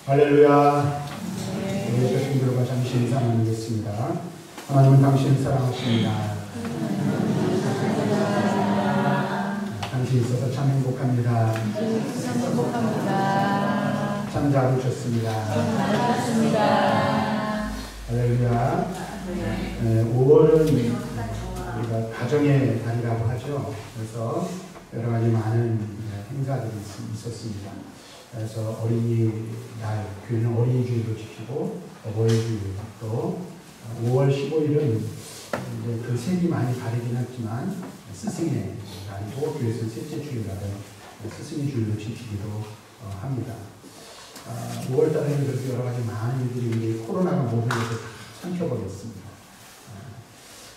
할렐루야. 우리 교수님들과 잠시 인사 나누겠습니다. 하나님은 당신을 사랑하십니다. 당신이 있어서 참 행복합니다. 참 잘 오셨습니다. 할렐루야. 5월은 우리가 가정의 달이라고 하죠. 그래서 여러 가지 많은 행사들이 있었습니다. 그래서 어린이날, 교회는 어린이주일도 지키고 어버이주일도 5월 15일은 이제 그 색이 많이 가리긴 했지만 스승의 날이고 교회에서는 셋째 주일날은 스승의 주일로 지키기도 합니다. 5월 달에는 그렇게 여러 가지 많은 일들이 코로나가 모든 것을 삼켜버렸습니다.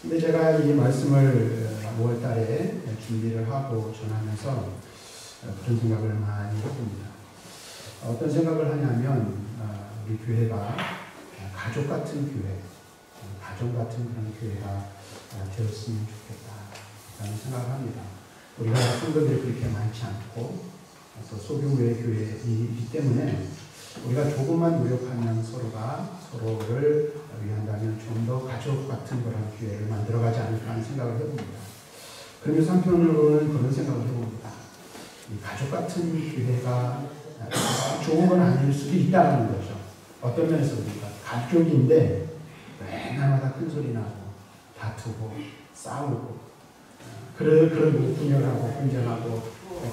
근데 제가 이 말씀을 5월 달에 준비를 하고 전하면서 그런 생각을 많이 해봅니다. 어떤 생각을 하냐면 우리 교회가 가족 같은 교회, 가정 같은 그런 교회가 되었으면 좋겠다라는 생각을 합니다. 우리가 성도들이 그렇게 많지 않고 또 소규모의 교회이기 때문에 우리가 조금만 노력하면 서로를 위한다면 좀 더 가족 같은 그런 교회를 만들어가지 않을까 하는 생각을 해봅니다. 그러면서 한편으로는 그런 생각을 해봅니다. 이 가족 같은 교회가 좋은 건 아닐 수도 있다는 거죠. 어떤 면에서 우리가 가족인데 맨날마다 큰 소리 나고 다투고 싸우고 그런 분열하고 분쟁하고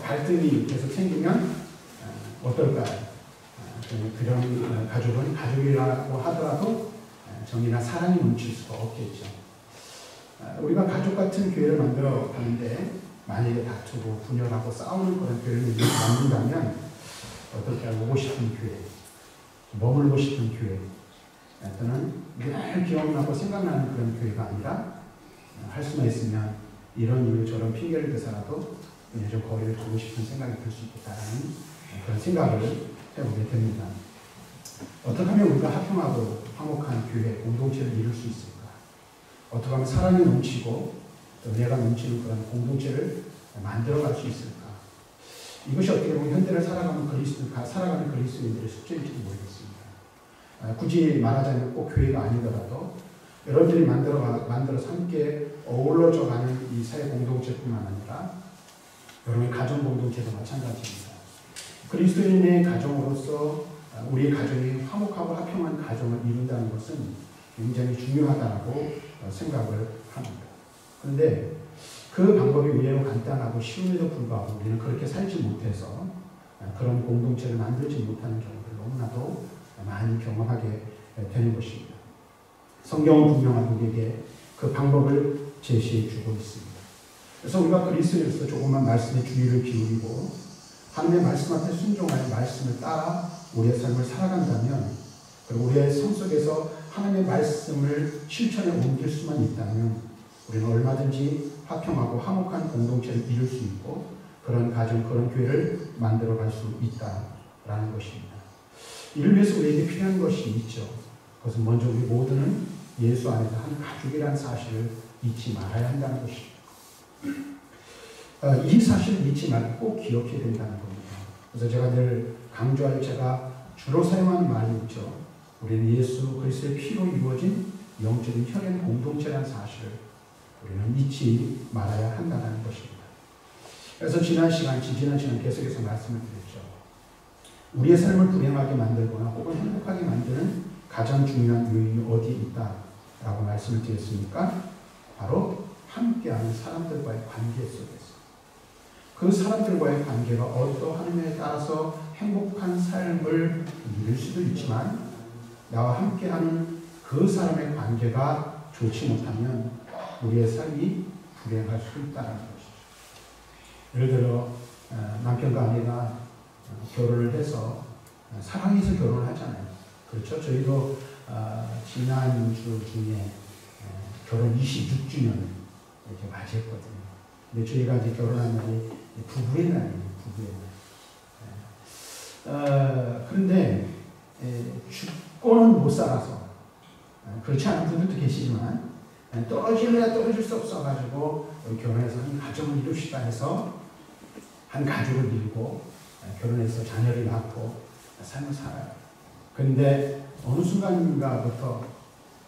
갈등이 계속 생기면 어떨까요? 그런 가족은 가족이라고 하더라도 정이나 사랑이 넘칠 수가 없겠죠. 우리가 가족 같은 교회를 만들어 가는데 만약에 다투고 분열하고 싸우는 그런 교회를 만든다면 어떨까요? 오고 싶은 교회, 머물고 싶은 교회, 또는 늘 기억나고 생각나는 그런 교회가 아니라 할 수만 있으면 이런 이유 저런 핑계를 대서라도 좀 거리를 두고 싶은 생각이 들 수 있겠다는 그런 생각을 해보게 됩니다. 어떻게 하면 우리가 화평하고 화목한 교회, 공동체를 이룰 수 있을까? 어떻게 하면 사랑이 넘치고 또 은혜가 넘치는 그런 공동체를 만들어갈 수 있을까? 이것이 어떻게 보면 현대를 살아가는 그리스도인들의 숙제일지도 모르겠습니다. 굳이 말하자면 꼭 교회가 아니더라도 여러분들이 만들어서 함께 어우러져가는 이 사회 공동체뿐만 아니라 여러분의 가정 공동체도 마찬가지입니다. 그리스도인의 가정으로서 우리의 가정이 화목하고 화평한 가정을 이룬다는 것은 굉장히 중요하다고 생각을 합니다. 그런데 그 방법이 의외로 간단하고 쉬움에도 불구하고 우리는 그렇게 살지 못해서 그런 공동체를 만들지 못하는 경우를 너무나도 많이 경험하게 되는 것입니다. 성경은 분명하게 우리에게 그 방법을 제시해 주고 있습니다. 그래서 우리가 그리스도인으로서 조금만 말씀에 주의를 기울이고 하나님의 말씀 앞에 순종하여 말씀을 따라 우리의 삶을 살아간다면 그리고 우리의 삶 속에서 하나님의 말씀을 실천에 옮길 수만 있다면 우리는 얼마든지 화평하고 화목한 공동체를 이룰 수 있고 그런 가정, 그런 교회를 만들어갈 수 있다라는 것입니다. 이를 위해서 우리에게 필요한 것이 있죠. 그것은 먼저 우리 모두는 예수 안에서 한 가족이라는 사실을 잊지 말아야 한다는 것입니다. 이 사실을 잊지 말고 꼭 기억해야 된다는 겁니다. 그래서 제가 늘 강조할 제가 주로 사용하는 말이 있죠. 우리는 예수 그리스도의 피로 이루어진 영적인 혈연 공동체라는 사실을 우리는 잊지 말아야 한다는 것입니다. 그래서 지난 시간 계속해서 말씀을 드렸죠. 우리의 삶을 불행하게 만들거나 혹은 행복하게 만드는 가장 중요한 요인이 어디에 있다라고 말씀을 드렸습니까? 바로 함께하는 사람들과의 관계 속에서. 그 사람들과의 관계가 어떠함에 따라서 행복한 삶을 이룰 수도 있지만 나와 함께하는 그 사람의 관계가 좋지 못하면 우리의 삶이 불행할 수 있다는 것이죠. 예를 들어 남편과 아내가 결혼을 해서 사랑해서 결혼을 하잖아요. 그렇죠? 저희도 지난주 중에 결혼 26주년을 이렇게 맞이했거든요. 근데 저희가 이제 결혼한 날이 부부의 날이에요. 부부의 날. 그런데 죽고는 못 살아서 그렇지 않은 분들도 계시지만 떨어질 수 없어가지고 결혼해서 한 가정을 이룹시다 해서 한 가족을 이루고 결혼해서 자녀를 낳고 삶을 살아요. 그런데 어느 순간인가부터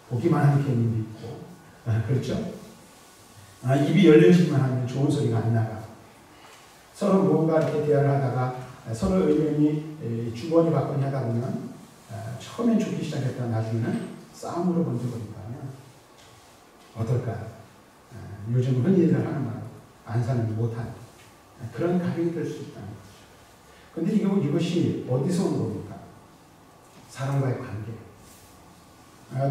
보기만 하는 개념이 있고, 그렇죠? 입이 열려지기만 하면 좋은 소리가 안 나가. 서로 무언가 이렇게 대화를 하다가 서로 의견이 주거니 받거니 하다 보면 처음엔 좋기 시작했다 나중에는 싸움으로 번져버린다면 어떨까요? 요즘 흔히들 하는 말, 안 사는 못하는 그런 가정이 될 수 있다는 거죠. 그런데 이것이 어디서 온 겁니까? 사람과의 관계.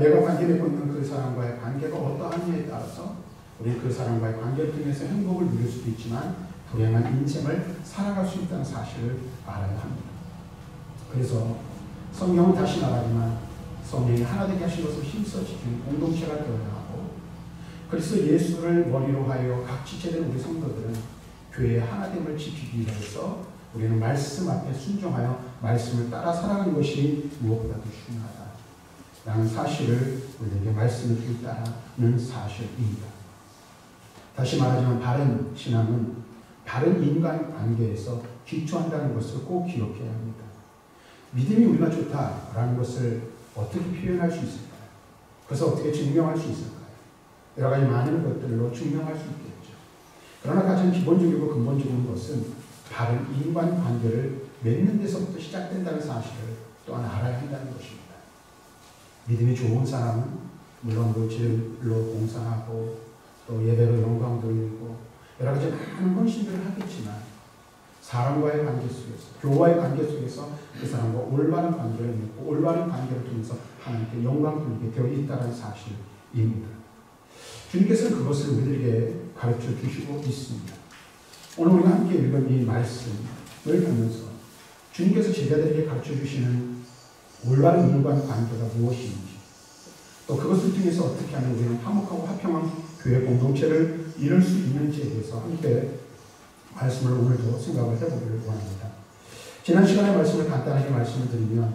내가 관계 맺고 있는 그 사람과의 관계가 어떠하냐에 따라서 우리 그 사람과의 관계를 통해서 행복을 누릴 수도 있지만 불행한 인생을 살아갈 수 있다는 사실을 알아야 합니다. 그래서 성경은 다시 말하지만 성령이 하나 되게 하신 것을 힘써 지키는 공동체가 되어야 하고, 그래서 예수를 머리로 하여 각 지체된 우리 성도들은 교회의 하나됨을 지키기 위해서 우리는 말씀 앞에 순종하여 말씀을 따라 살아가는 것이 무엇보다도 중요하다라는 사실을 우리에게 말씀을 주겠다는 사실입니다. 다시 말하자면 바른 신앙은 바른 인간 관계에서 기초한다는 것을 꼭 기억해야 합니다. 믿음이 우리가 좋다라는 것을 어떻게 표현할 수 있을까요? 그래서 어떻게 증명할 수 있을까요? 여러 가지 많은 것들로 증명할 수 있겠죠. 그러나 가장 기본적이고 근본적인 것은 바른 인간 관계를 맺는 데서부터 시작된다는 사실을 또한 알아야 한다는 것입니다. 믿음이 좋은 사람은 물론 물질로 봉사하고 또 예배로 영광 돌리고 여러 가지 많은 헌신들을 하겠지만 사람과의 관계 속에서, 교와의 관계 속에서 그 사람과 올바른 관계를 맺고 올바른 관계를 통해서 하나님께 영광 돌리게 되어 있다는 사실입니다. 주님께서는 그것을 우리에게 가르쳐 주시고 있습니다. 오늘 우리가 함께 읽은 이 말씀을 보면서 주님께서 제자들에게 가르쳐 주시는 올바른 인간 관계가 무엇인지, 또 그것을 통해서 어떻게 하면 우리는 화목하고 화평한 교회 공동체를 이룰 수 있는지에 대해서 함께 말씀을 오늘도 생각을 해보기를 원합니다. 지난 시간의 말씀을 간단하게 말씀을 드리면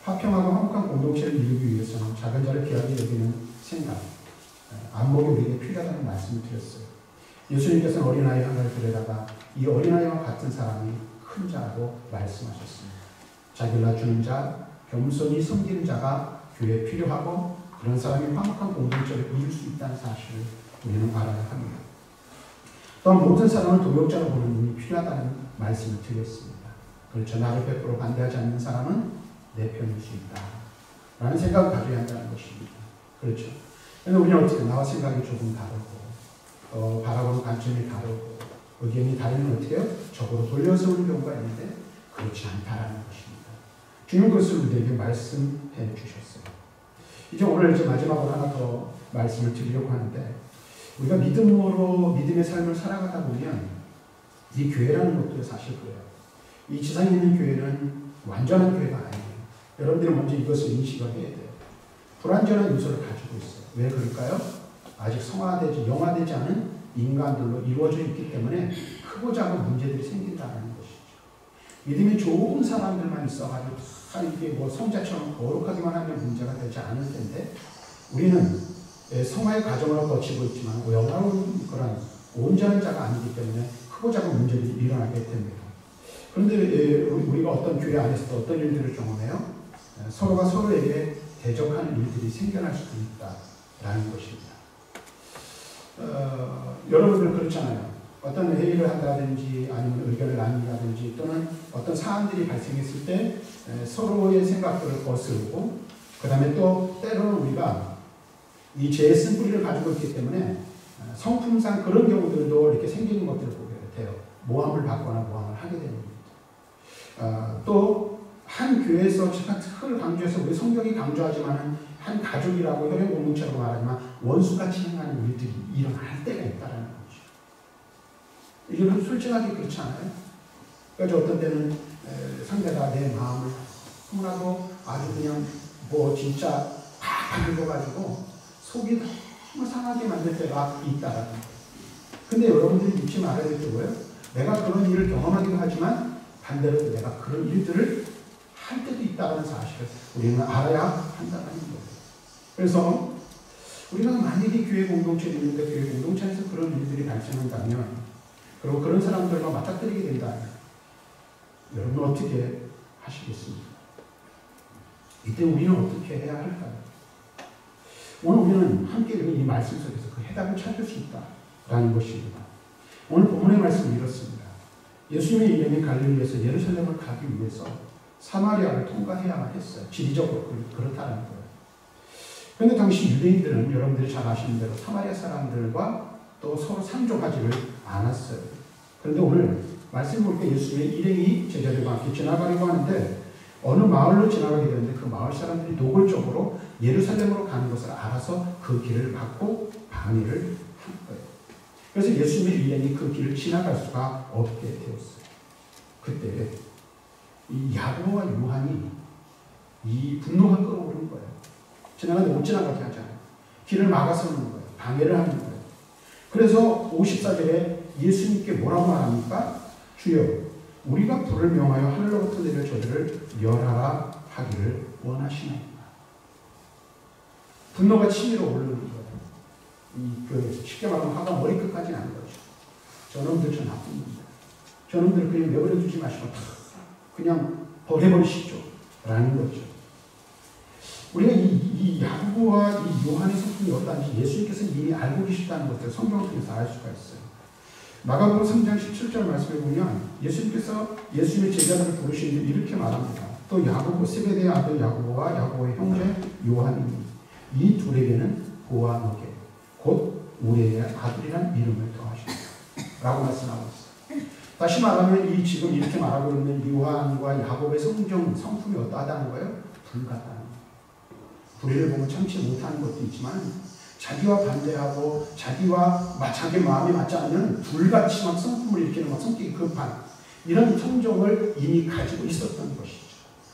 화평하고 화목한 공동체를 이루기 위해서는 작은 자를 귀하게 여기는 생각, 안목이 우리에게 필요하다는 말씀을 드렸어요. 예수님께서는 어린아이 하나를 데려다가 이 어린아이와 같은 사람이 큰 자라고 말씀하셨습니다. 자기를 낮추는 자, 겸손히 섬기는 자가 교회에 필요하고 그런 사람이 화목한 공동체를 이룰 수 있다는 사실을 우리는 알아야 합니다. 또한 모든 사람을 동역자로 보는 눈이 필요하다는 말씀을 드렸습니다. 그렇죠. 나를 100% 반대하지 않는 사람은 내 편일 수 있다 라는 생각을 가져야 한다는 것입니다. 그렇죠. 그런데 우리는 어떻게 나와 생각이 조금 다르고 바라보는 관점이 다르고 의견이 다르면 어떻게 해요? 적으로 돌려세우는 경우가 있는데 그렇지 않다라는 것입니다. 주님 그것을 우리에게 말씀해 주셨어요. 이제 오늘 마지막으로 하나 더 말씀을 드리려고 하는데, 우리가 믿음의 삶을 살아가다 보면 이 교회라는 것도 사실 그래요. 이 지상에 있는 교회는 완전한 교회가 아니에요. 여러분들은 먼저 이것을 인식을 해야 돼요. 불완전한 요소를 가지고 있어요. 왜 그럴까요? 아직 영화되지 않은 인간들로 이루어져 있기 때문에 크고 작은 문제들이 생긴다는 것이죠. 믿음이 좋은 사람들만 있어가지고 이게 성자처럼 거룩하기만 하면 문제가 되지 않을 텐데, 우리는 성화의 과정을 거치고 있지만 영화로운 그런 온전한 자가 아니기 때문에 크고 작은 문제들이 일어나게 됩니다. 그런데 우리가 어떤 교회 안에서도 어떤 일들을 경험해요? 서로가 서로에게 대적하는 일들이 생겨날 수도 있다라는 것입니다. 여러분들 그렇잖아요. 어떤 회의를 한다든지 아니면 의견을 나눈다든지 또는 어떤 사안들이 발생했을 때 서로의 생각들을 거스르고, 그 다음에 또 때로는 우리가 이 죄의 쓴뿌리를 가지고 있기 때문에 성품상 그런 경우들도 이렇게 생기는 것들을 보게 돼요. 모함을 받거나 모함을 하게 됩니다. 또 한 교회에서 제가 특을 강조해서 우리 성경이 강조하지만 한 가족이라고 혈연 공동체라고 말하지만 원수같이 행하는 일들이 일어날 때가 있다는 거죠. 이게 솔직하게 그렇지 않아요? 그래서 어떤 때는 상대가 내 마음을 너무나도 아주 그냥 진짜 팍 긁어가지고 속이 너무 상하게 만들 때가 있다라는 거예요. 근데 여러분들이 잊지 말아야 될 게 뭐예요? 내가 그런 일을 경험하기도 하지만 반대로 내가 그런 일들을 할 때도 있다는 사실을 우리는 알아야 한다는 거예요. 그래서 우리가 만약에 교회 공동체에 있는데 교회 공동체 안에서 그런 일들이 발생한다면, 그리고 그런 사람들과 맞닥뜨리게 된다면 여러분은 어떻게 하시겠습니까? 이때 우리는 어떻게 해야 할까요? 오늘 우리는 함께 읽은 이 말씀 속에서 그 해답을 찾을 수 있다라는 것입니다. 오늘 본문의 말씀은 이렇습니다. 예수님의 이름이 갈릴리에서 예루살렘을 가기 위해서 사마리아를 통과해야만 했어요. 지리적으로 그렇다는 거예요. 그런데 당시 유대인들은 여러분들이 잘 아시는 대로 사마리아 사람들과 또 서로 상종하지를 않았어요. 그런데 오늘 말씀 볼 때 예수님의 일행이 제자들과 함께 지나가려고 하는데 어느 마을로 지나가게 되는데 그 마을 사람들이 노골적으로 예루살렘으로 가는 것을 알아서 그 길을 막고 방해를 한 거예요. 그래서 예수님의 일행이 그 길을 지나갈 수가 없게 되었어요. 그때 이 야고보와 요한이 이 분노가 끓어오르는 거예요. 지나가는데 못 지나가게 하잖아요. 길을 막아서는 거예요. 방해를 하는 거예요. 그래서 54절에 예수님께 뭐라고 말합니까? 주여, 우리가 불을 명하여 하늘로부터 내려 저들을 멸하라 하기를 원하시나이다. 분노가 치밀어 오르는 거예요. 쉽게 말하면 화가 머리끝까지 나는 거죠. 저놈들 저 나쁜 놈들. 저놈들 그냥 내버려 두지 마시고 그냥 버려버리시죠. 라는 거죠. 우리가 이 야고보와 이 요한의 성품이 어떠한지 예수님께서 이미 알고 계시다는 것을 성경을 통해서 알 수가 있어요. 마가복음 3장 17절 말씀에 보면 예수님께서 예수님의 제자들을 부르시는데 이렇게 말합니다. 또 야고보, 세베대의 아들 야고보와 야고보의 형제 요한이니 이 둘에게는 보아너게 곧 우리의 아들이란 이름을 더하시다 라고 말씀하고 있어요. 다시 말하면 이 지금 이렇게 말하고 있는 요한과 야고보의 성품이 어떠하다는 거예요? 불같다는 거예요. 불의를 보면 참지 못하는 것도 있지만 자기와 반대하고 자기와 자기 마음에 맞지 않는 불같이 막 성품을 일으키는 막 성격이 급한 이런 성정을 이미 가지고 있었던 것이죠.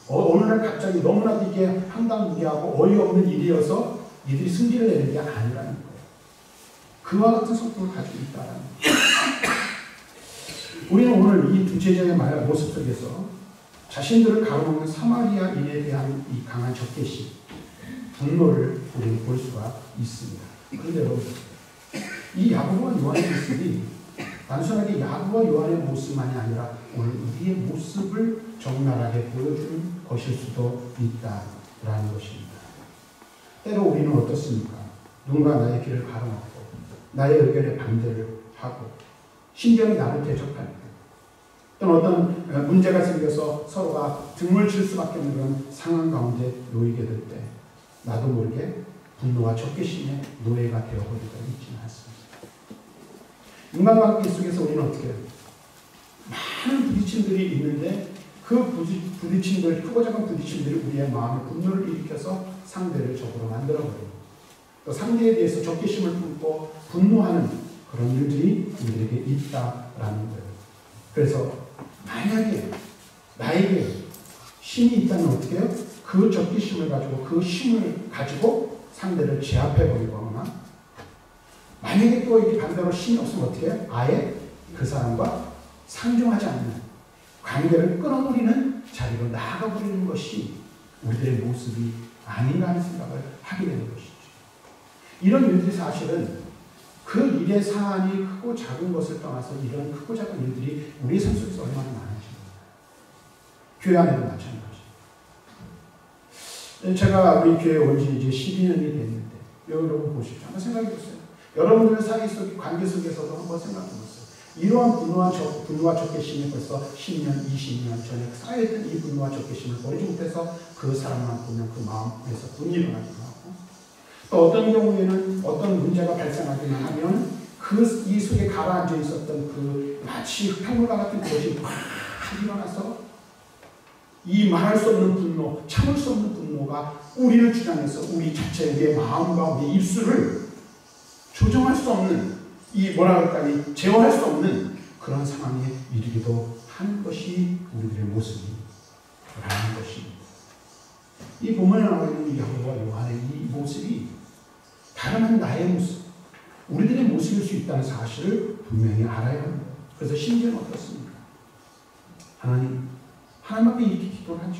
어느 날 갑자기 너무나도 이게 황당무계하고 어이없는 일이어서 이들이 승기를 내는 게 아니라는 거예요. 그와 같은 성품을 가지고 있다라는 거예요. 우리는 오늘 이 두 제자의 모습 속에서 자신들을 가로막는 사마리아인에 대한 이 강한 적개심, 분노를 우리는 볼 수가 있습니다. 그런데 여러분, 이 야고보와 요한의 모습이 단순하게 야고보와 요한의 모습만이 아니라 오늘 우리의 모습을 적나라하게 보여주는 것일 수도 있다라는 것입니다. 때로 우리는 어떻습니까? 누군가 나의 길을 가로막고 나의 의견에 반대를 하고 심지어는 나를 대적할 때 또는 어떤 문제가 생겨서 서로가 등을 칠 수밖에 없는 그런 상황 가운데 놓이게 될 때 나도 모르게 분노와 적개심의 노예가 되어버리고 있지는 않습니다. 인간관계 속에서 우리는 어떻게 해요? 많은 부딪힘들이 있는데 그 부딪힘들, 크고 작은 부딪힘들이 우리의 마음에 분노를 일으켜서 상대를 적으로 만들어버리고 또 상대에 대해서 적개심을 품고 분노하는 그런 일들이 우리에게 있다라는 거예요. 그래서 만약에 나에게 힘이 있다면 어떻게 해요? 그 적개심을 가지고 그 힘을 가지고 상대를 제압해버리거나 만약에 또 이게 반대로 힘이 없으면 어떻게 해요? 아예 그 사람과 상종하지 않는 관계를 끊어버리는 자리로 나아가버리는 것이 우리들의 모습이 아닌가 하는 생각을 하게 되는 것이죠. 이런 일들이 사실은 그 일의 사안이 크고 작은 것을 떠나서 이런 크고 작은 일들이 우리의 삶 속에서 얼마나 많은지 교회 안에도 마찬가지입니다. 제가 우리 교회 온 지 이제 12년이 됐는데 여러분 보십시오. 한번 생각해 보세요. 여러분들 사이 속 관계 속에서도 한번 생각해 보세요. 이러한 분노와 적개심이 벌써 10년, 20년 전에 쌓여있던 이 분노와 적개심을 버리지 못해서 그 사람만 보면 그 마음에서 분이 일어나기도 하고 또 어떤 경우에는 어떤 문제가 발생하기만 하면 이 속에 가라앉아 있었던 그 마치 흙탕물과 같은 것이 막 일어나서 이 말할 수 없는 분노, 참을 수 없는 분노가 우리를 주장해서 우리 자체의 우리의 마음과 우리의 입술을 조정할 수 없는 이 뭐라 그럴까니 제어할 수 없는 그런 상황에 이르기도 하는 것이 우리들의 모습이라는 것입니다. 이 본문에 나와 있는 야고보와 요한의 이 모습이 다름 아닌 나의 모습, 우리들의 모습일 수 있다는 사실을 분명히 알아야 합니다. 그래서 심지어는 어떻습니까? 하나님 앞에 이렇게 기도를 하죠.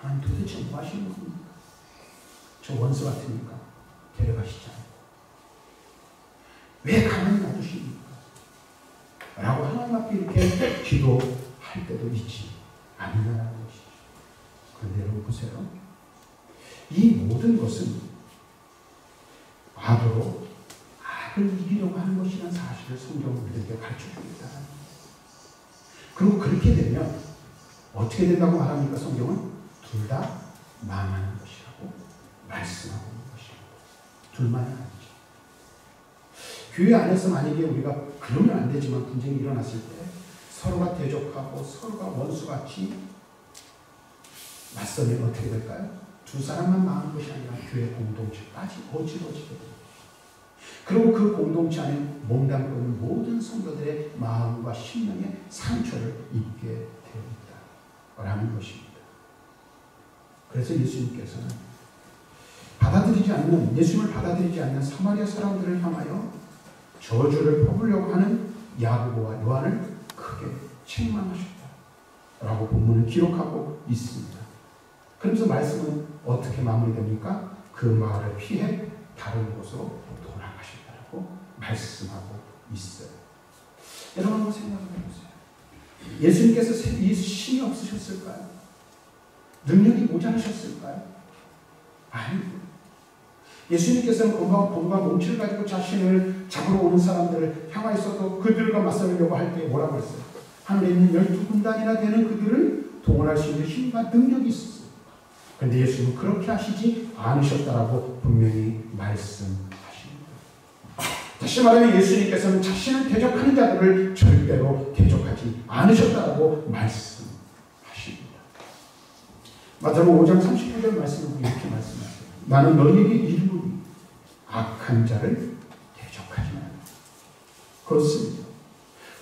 하나님 도대체 뭐 하시는 겁니까? 저 원수 같으니까 데려가시지 않고 왜 가만히 놔두십니까? 라고 하나님 앞에 이렇게 기도할 때도 있지 않느냐는 것이죠. 그런데 여러분 보세요. 이 모든 것은 악으로 악을 이기려고 하는 것이라는 사실을 성경은 우리에게 가르쳐줍니다. 그리고 그렇게 되면 어떻게 된다고 말합니까? 성경은 둘 다 망하는 것이라고 말씀하고 있는 것입니다. 둘만이 아니죠. 교회 안에서 만약에 우리가 그러면 안 되지만 분쟁이 일어났을 때 서로가 대적하고 서로가 원수같이 맞서면 어떻게 될까요? 두 사람만 망하는 것이 아니라 교회 공동체까지 어지러지게 됩니다. 그리고 그 공동체 안에 몸담고 있는 모든 성도들의 마음과 심령의 상처를 입게 됩니다. 라는 것입니다. 그래서 예수님께서는 예수님을 받아들이지 않는 사마리아 사람들을 향하여 저주를 퍼부려고 하는 야고보와 요한을 크게 책망하셨다라고 본문을 기록하고 있습니다. 그러면서 말씀은 어떻게 마무리됩니까? 그 마을을 피해 다른 곳으로 돌아가셨다라고 말씀하고 있어요. 여러분 한번 생각해 보세요. 예수님께서 이 힘이 없으셨을까요? 능력이 모자라셨을까요? 아니요. 예수님께서는 건강 몸치를 가지고 자신을 잡으러 오는 사람들을 향하여서도 그들과 맞서려고 할 때 뭐라고 했어요? 하늘에 있는 12군단이나 되는 그들을 동원할 수 있는 힘과 능력이 있었어요. 그런데 예수님은 그렇게 하시지 않으셨다라고 분명히 말씀하십니다. 다시 말하면 예수님께서는 자신을 대적하는 자들을 절대로 대적하지 않으셨다라고 말씀하십니다. 마태복음 5장 39절 말씀을 이렇게 말씀하세요. 나는 너희에게 이르노니 악한 자를 대적하지 말라. 그렇습니다.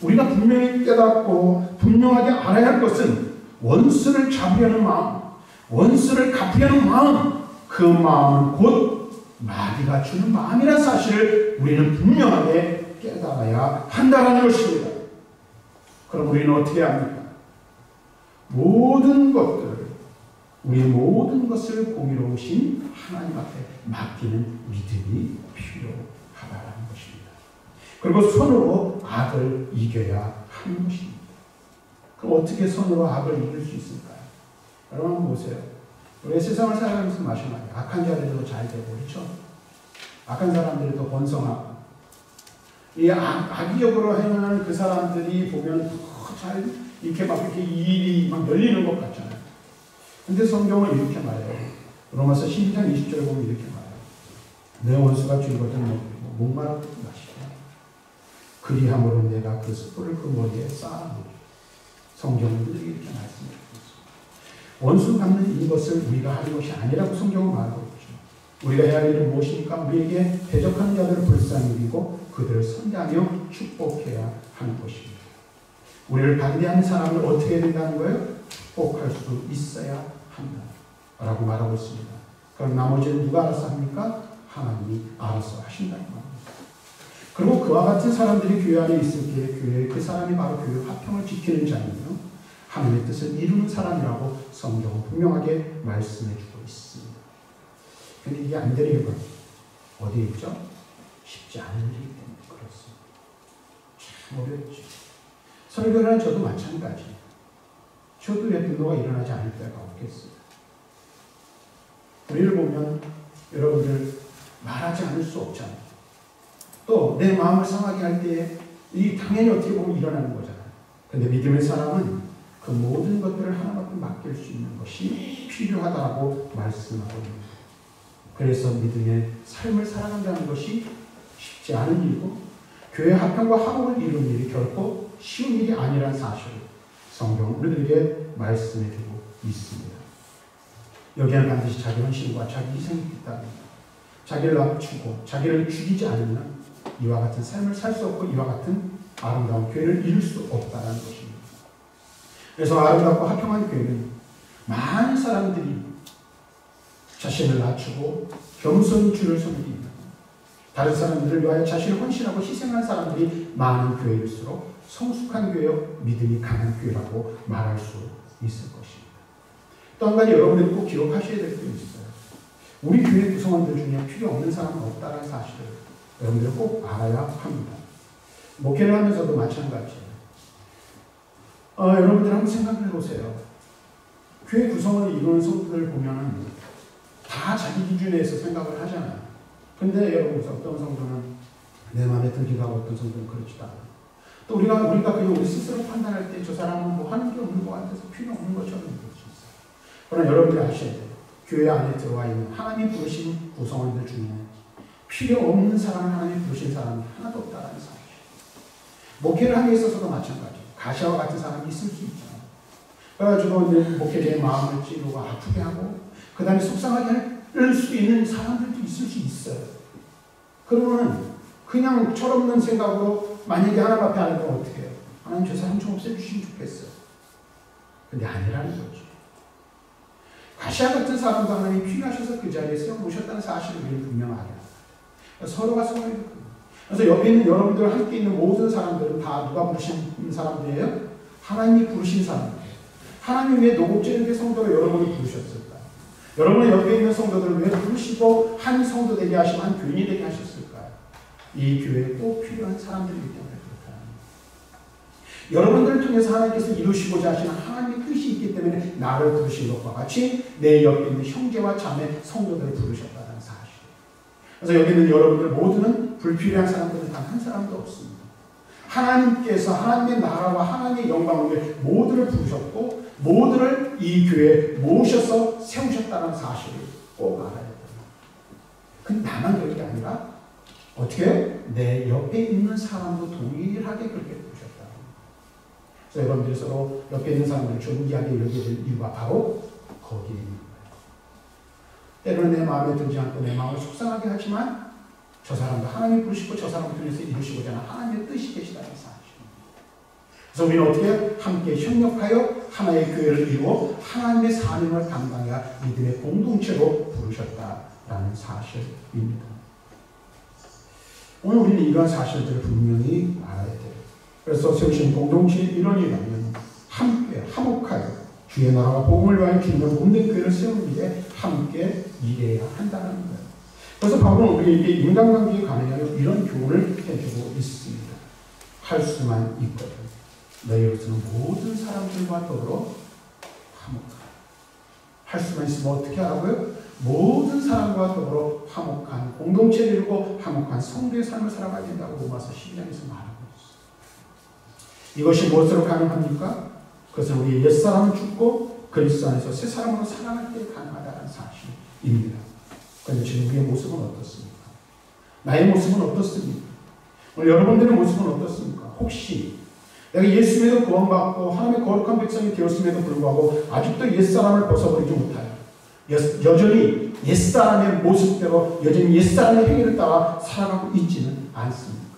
우리가 분명히 깨닫고 분명하게 알아야 할 것은 원수를 잡으려는 마음, 원수를 갚으려는 마음, 그 마음은 곧 마귀가 주는 마음이라는 사실을 우리는 분명하게 깨달아야 한다는 것입니다. 그럼 우리는 어떻게 합니까? 우리의 모든 것을 공의로우신 하나님 앞에 맡기는 믿음이 필요하다는 것입니다. 그리고 손으로 악을 이겨야 하는 것입니다. 그럼 어떻게 손으로 악을 이길 수 있을까요? 여러분 한번 보세요. 우리 세상을 살아가면서 마찬가지예요. 악한 자들도 잘 되고 그렇죠? 악한 사람들이 더 번성하고 이 악의적으로 행하는 그 사람들이 보면 더 잘 이렇게 막 이렇게 일이 막 열리는 것 같잖아요. 근데 성경은 이렇게 말해요. 로마서 12장 20절에 보면 이렇게 말해요. 내 원수가 줄거든 먹이고 목마르고 마시고 그리함으로 내가 그 숯불을 그 머리에 쌓아놓으리. 성경은 이렇게 말씀해 주셨습니다. 원수 갚는 이것을 우리가 하는 것이 아니라고 성경은 말하고 있죠. 우리가 해야 할 일은 무엇입니까? 우리에게 대적하는 자들을 불쌍히 여기고 그들을 선대하며 축복해야 하는 것입니다. 우리를 반대하는 사람을 어떻게 해야 된다는 거예요? 축복할 수 있어야 한다 라고 말하고 있습니다. 그럼 나머지는 누가 알아서 합니까? 하나님이 알아서 하신다는 말입니다. 그리고 그와 같은 사람들이 교회 안에 있을 때 그 사람이 바로 교회 화평을 지키는 자이며 하나님의 뜻을 이루는 사람이라고 성경은 분명하게 말씀해 주고 있습니다. 그런데 이게 안 되는 이유가 어디에 있죠? 쉽지 않은 일이기 때문에 그렇습니다. 참 어렵죠. 설교를 한 저도 마찬가지예요. 저도 왜 분노가 일어나지 않을 때가 없겠어요. 우리를 보면 여러분들 말하지 않을 수 없잖아요. 또 내 마음을 상하게 할 때 이 당연히 어떻게 보면 일어나는 거잖아요. 그런데 믿음의 사람은 그 모든 것들을 하나밖에 맡길 수 있는 것이 필요하다고 말씀하고 있습니다. 그래서 믿음의 삶을 살아간다는 것이 쉽지 않은 일이고 교회 화평과 화목을 이루는 일이 결코 쉬운 일이 아니라는 사실을 성경은 우리들에게 말씀해주고 있습니다. 여기에는 반드시 자기 헌신과 자기 희생이 있답니다. 자기를 낮추고 자기를 죽이지 않으면 이와 같은 삶을 살 수 없고 이와 같은 아름다운 교회를 이룰 수 없다는 것입니다. 그래서 아름답고 화평한 교회는 많은 사람들이 자신을 낮추고 겸손히 주를 섬기고 다른 사람들을 위하여 자신을 헌신하고 희생한 사람들이 많은 교회일수록 성숙한 교회요 믿음이 강한 교회라고 말할 수 있을 것입니다. 또 한 가지 여러분들이 꼭 기록하셔야 될 게 있어요. 우리 교회 구성원들 중에 필요 없는 사람은 없다는 사실을 여러분들이 꼭 알아야 합니다. 목회를 하면서도 마찬가지예요. 여러분들 한번 생각해 보세요. 교회 구성원을 이루는 성도들 보면 다 다 자기 기준에서 생각을 하잖아요. 근데 여러분, 어떤 성도는 내 마음에 들기도 하고 어떤 성도는 그렇지도 않아요. 또 우리가 그냥 우리 스스로 판단할 때 저 사람은 뭐 하는 게 없는 것 같아서 필요 없는 것처럼 볼 수 있어요. 그러나 여러분들이 아셔야 돼요. 교회 안에 들어와 있는 하나님 부르신 구성원들 중에 필요 없는 사람, 하나님 부르신 사람이 하나도 없다는 사실. 목회를 하는 데 있어서도 마찬가지예요. 가시와 같은 사람이 있을 수 있잖아요. 그래가지고 목회자의 마음을 찌르고 아프게 하고 그 다음에 속상하게 할 수 있는 사람들도 있을 수 있어요. 그러면 그냥 철없는 생각으로 만약에 하나님 앞에 안 하면 어떻게 해요? 하나님 저 사람 좀 없애주시면 좋겠어요. 근데 아니라는 거죠. 가시와 같은 사람도 하나님이 필요하셔서 그 자리에 세워놓으셨다는 사실을 우리는 분명하게 서로가 서로에게. 그래서 여기 있는 여러분들 함께 있는 모든 사람들은 다 누가 부르신 사람들이에요? 하나님이 부르신 사람들이에요. 하나님 왜 노곡제일교회 성도를 여러분이 부르셨을까? 여러분의 옆에 있는 성도들을 왜 부르시고 한 성도 되게 하시고 한 교인이 되게 하셨을까요? 이 교회에 꼭 필요한 사람들이기 때문에 그렇다. 여러분들을 통해서 하나님께서 이루시고자 하시는 하나님의 뜻이 있기 때문에 나를 부르신 것과 같이 내 옆에 있는 형제와 자매 성도들을 부르셨다는 사실. 그래서 여기 있는 여러분들 모두는 불필요한 사람들은 단 한 사람도 없습니다. 하나님께서 하나님의 나라와 하나님의 영광을 위해 모두를 부르셨고 모두를 이 교회에 모셔서 세우셨다는 사실을 꼭 알아야 됩니다. 근데 나만 그런 게 아니라 어떻게 해요? 내 옆에 있는 사람도 동일하게 그렇게 부르셨다. 그래서 여러분들이 서로 옆에 있는 사람들을 존귀하게 여겨야 될 이유가 바로 거기에 있는 거예요. 때로는 내 마음에 들지 않고 내 마음을 속상하게 하지만 저 사람도 하나님이 부르시고 저 사람을 통해서 이루시고자 하는 하나님의 뜻이 계시다는 사실. 그래서 우리는 어떻게 함께 협력하여 하나의 교회를 이루어 하나님의 사명을 감당해야 믿음의 공동체로 부르셨다라는 사실입니다. 오늘 우리는 이러한 사실들을 분명히 알아야 돼요. 그래서 세우신 공동체의 일원이라면 함께 화목하여 주의 나라와 복음을 위하여 주님을 돕는 교회를 세우는 일에 함께 일해야 한다는 거예요. 그래서 바울은 우리에게 인간관계에 관하여 이런 교훈을 해주고 있습니다. 할 수만 있거든. 너희로서는 모든 사람들과 더불어 화목하라. 할 수만 있으면 어떻게 하라고요? 모든 사람과 더불어 화목한 공동체를 이루고 화목한 성도의 삶을 살아가야 된다고 로마서 12장에서 말하고 있습니다. 이것이 무엇으로 가능합니까? 그것은 우리 옛사람은 죽고 그리스도 안에서 새 사람으로 살아갈 때 가능하다는 사실입니다. 그런데 지금 우리의 모습은 어떻습니까? 나의 모습은 어떻습니까? 오늘 여러분들의 모습은 어떻습니까? 혹시 내가 예수 믿어 구원받고 하나님의 거룩한 백성이 되었음에도 불구하고 아직도 옛사람을 벗어버리지 못하여 여전히 옛사람의 모습대로 여전히 옛사람의 행위를 따라 살아가고 있지는 않습니까?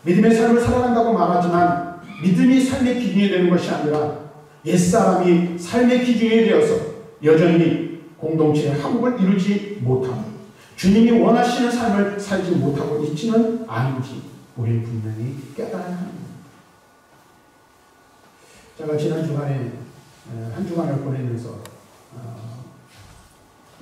믿음의 삶을 살아간다고 말하지만 믿음이 삶의 기준이 되는 것이 아니라 옛사람이 삶의 기준이 되어서 여전히 공동체의 화목을 이루지 못하고 주님이 원하시는 삶을 살지 못하고 있지는 않은지 우리는 분명히 깨달아야 합니다. 제가 지난 주간에 한 주간을 보내면서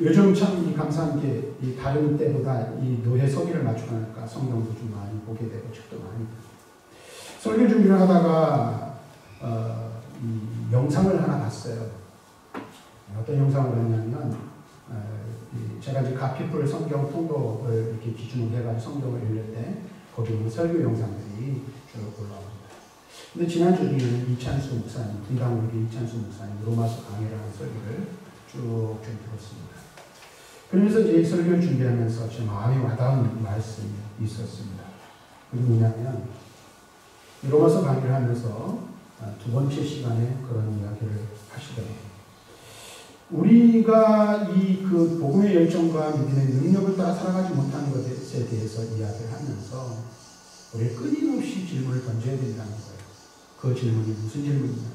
요즘 참 감사한 게 이 다른 때보다 이 노회 서기를 맞춰가니까 성경도 좀 많이 보게 되고 책도 많이 설교 준비를 하다가 이 영상을 하나 봤어요. 어떤 영상을 봤냐면 제가 이제 가피풀 성경 통독을 이렇게 기준으로 해가지고 성경을 읽을 때 거기 있는 설교 영상들이 쭉 올라옵니다. 근데 지난주 중에는 이찬수 목사님, 분당우리 이찬수 목사님 로마서 강해라는 설교를 쭉 들었습니다. 그러면서 이제 설교를 준비하면서 제 마음에 와닿은 말씀이 있었습니다. 그게 뭐냐면 로마서 강의를 하면서 두 번째 시간에 그런 이야기를 하시더라고요. 우리가 이 그 복음의 열정과 믿음의 능력을 따라 살아가지 못하는 것에 대해서 이야기를 하면서 우리 끊임없이 질문을 던져야 된다는 거예요. 그 질문이 무슨 질문이냐?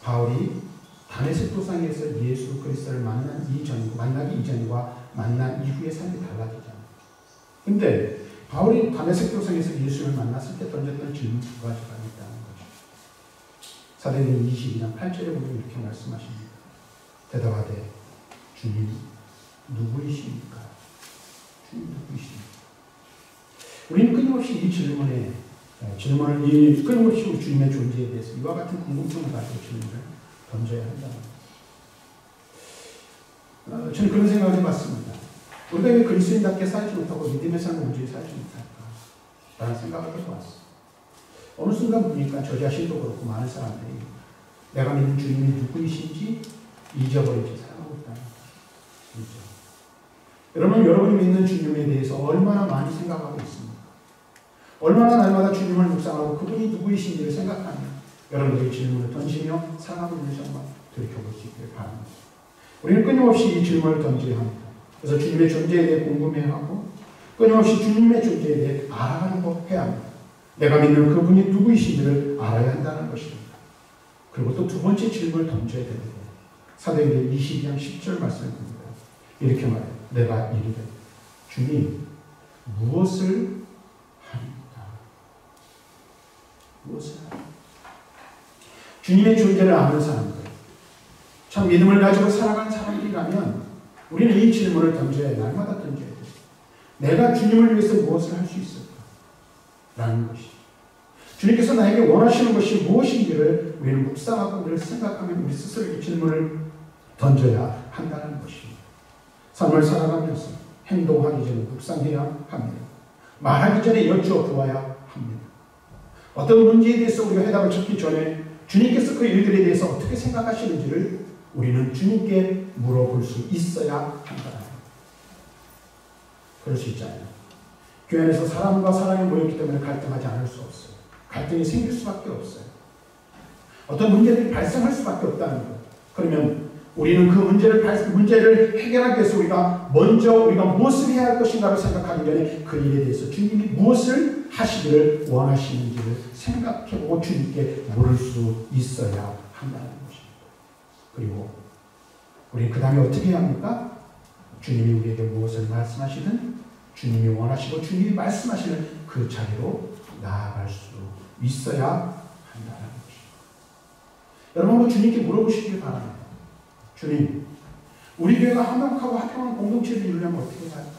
바울이 다메섹 도상에서 예수 그리스도를 만나기 이전과 만난 이후의 삶이 달라지잖아요. 근데 바울이 다메섹 도상에서 예수를 만났을 때 던졌던 질문 두 가지가 있다는 거죠. 사도행전 22장 8절에 보면 이렇게 말씀하십니다. 대답하되 주님 누구이십니까? 주님 누구이십니까? 우리는 끊임없이 이 질문을 끊임없이 우리 주님의 존재에 대해서 이와 같은 궁금증을 가지고 질문을 던져야 한다는 거예요. 저는 그런 생각을 해봤습니다. 우리가 왜 그리스도인답게 살지 못하고 믿음의 삶을 온전히 살지 못할까? 라는 생각을 해보았어요. 어느 순간 보니까 저 자신도 그렇고 많은 사람들이 내가 믿는 주님이 누구이신지 잊어버린 채 살아가고 있다는 거죠. 여러분, 여러분이 믿는 주님에 대해서 얼마나 많이 생각하고 있습니까? 얼마나 날마다 주님을 묵상하고 그분이 누구이신지를 생각하며 여러분들의 질문을 던지며 살아가고 있는지 한번 돌이켜볼 수 있기를 바랍니다. 우리는 끊임없이 이 질문을 던져야 합니다. 그래서 주님의 존재에 대해 궁금해하고 끊임없이 주님의 존재에 대해 알아가는 해야 합니다. 내가 믿는 그분이 누구이신지를 알아야 한다는 것입니다. 그리고 또 두 번째 질문을 던져야 됩니다. 사도행전 22장 10절 말씀을 봅니다. 이렇게 말해요. 내가 이르되 주님 무엇을 합니까? 무엇을 합니까? 주님의 존재를 아는 사람들, 참 믿음을 가지고 살아가는 사람들이라면 우리는 이 질문을 던져야 해요. 날마다 던져야 돼요. 내가 주님을 위해서 무엇을 할 수 있을까? 라는 것이. 주님께서 나에게 원하시는 것이 무엇인지를 우리는 묵상하고 늘 생각하면 우리 스스로에게 질문을 던져야 한다는 것입니다. 삶을 살아가면서 행동하기 전에 묵상해야 합니다. 말하기 전에 여쭈어보아야 합니다. 어떤 문제에 대해서 우리가 해답을 찾기 전에 주님께서 그 일들에 대해서 어떻게 생각하시는지를 우리는 주님께 물어볼 수 있어야 한다. 그럴 수 있잖아요. 교회 안에서 사람과 사람이 모였기 때문에 갈등하지 않을 수 없어요. 갈등이 생길 수밖에 없어요. 어떤 문제들이 발생할 수밖에 없다는 거예요. 그러면 우리는 그 문제를 해결하기 위해서 우리가 무엇을 해야 할 것인가를 생각하기 전에 그 일에 대해서 주님이 무엇을 하시기를 원하시는지를 생각해보고 주님께 물을 수 있어야 한다는 것입니다. 그리고 우리 그 다음에 어떻게 해야 합니까? 주님이 우리에게 무엇을 말씀하시든 주님이 원하시고 주님이 말씀하시는 그 자리로 나아갈 수 있어야 한다는 것입니다. 여러분, 주님께 물어보시길 바랍니다. 주님, 우리 교회가 화목하고 화평한 공동체를 이루려면 어떻게 해야 할까요?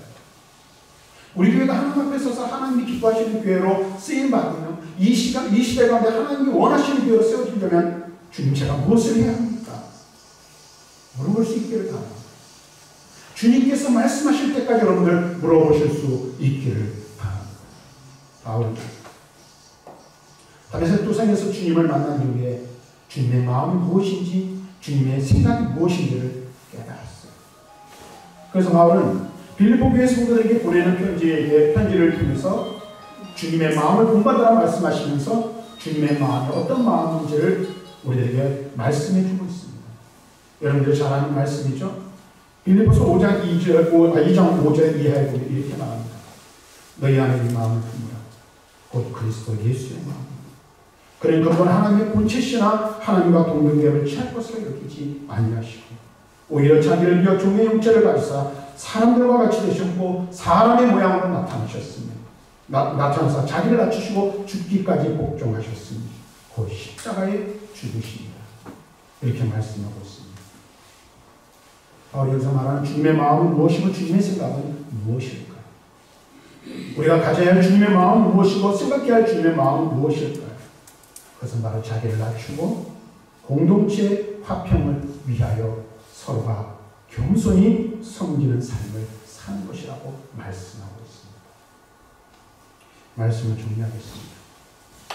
우리 교회가 하나님 앞에 서서 하나님이 기뻐하시는 교회로 쓰임받으며 이 시대 가운데 하나님이 원하시는 교회로 세워지려면 주님, 제가 무엇을 해야 합니까? 물어볼 수 있기를 바랍니다. 주님께서 말씀하실 때까지 여러분들 물어보실 수 있기를 바랍니다. 바울은 다메섹 도상에서 주님을 만난 이후에 주님의 마음이 무엇인지 주님의 생각이 무엇인지를 깨달았어요. 그래서 바울은 빌립보 교회 성도들에게 보내는 편지를 통해서 주님의 마음을 본받으라 말씀하시면서 주님의 마음이 어떤 마음인지를 우리들에게 말씀해 주고 있습니다. 여러분들 잘 아는 말씀이죠. 빌립보서 5장 5절 이하에 보면 이렇게 말합니다. 너희 안에 이 마음을 품으라. 곧 그리스도 예수의 마음. 그는 그분 하나님의 본체시나 하나님과 동등됨을 취할 것으로 여기지 아니하시고 오히려 자기를 비어 종의 형체를 가지사 사람들과 같이 되셨고 사람의 모양으로 나타나셨으며 나타나서 자기를 낮추시고 죽기까지 복종하셨으니 곧 십자가에 죽으십니다. 이렇게 말씀하고 있습니다. 바울이 여기서 말하는 주님의 마음은 무엇이고 주님의 생각은 무엇일까요? 우리가 가져야 할 주님의 마음은 무엇이고 생각해야 할 주님의 마음은 무엇일까요? 그것은 바로 자기를 낮추고 공동체의 화평을 위하여 서로가 겸손히 섬기는 삶을 사는 것이라고 말씀하고 있습니다. 말씀을 정리하겠습니다.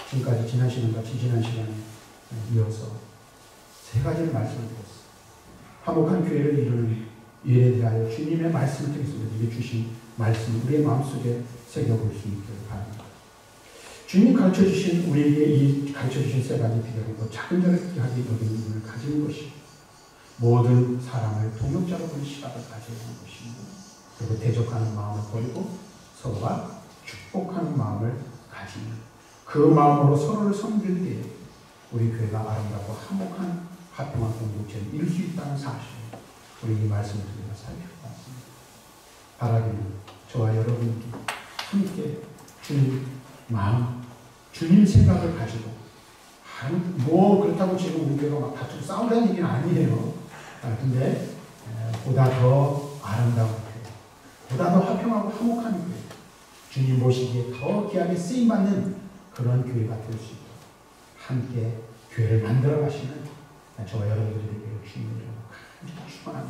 지금까지 지난 시간에 이어서 세 가지를 말씀드렸습니다. 화목한 교회를 이루는 일에 대하여 주님의 말씀을 통해서 우리에게 주신 말씀을 우리의 마음속에 새겨볼 수 있기를 바랍니다. 주님이 가르쳐주신 우리에게 가르쳐주신 세 가지 비결은 차근차근하게 여기는 눈을 가지는 것이고 모든 사람을 동역자로 보는 시각을 가져야 하는 것입니다. 그리고 대적하는 마음을 버리고 서로가 축복하는 마음을 가지는 그 마음으로 서로를 섬길 때에 우리 교회가 아름답고 화목한 화평한 공동체를 이룰 수 있다는 사실을 우리 이 말씀을 통해서 살펴봤습니다. 바라기는 저와 여러분이 함께 주님 마음, 주님 생각을 가지고 그렇다고 지금 우리 교회가 막 다투고 싸우라는 얘기는 아니에요. 근데 보다 더 아름다운 교회, 보다 더 화평하고 화목한 교회, 주님 모시기에 더 귀하게 쓰임받는 그런 교회가 될 수 있도록 함께 교회를 만들어 가시는 저와 여러분들에게 주님을 축원합니다.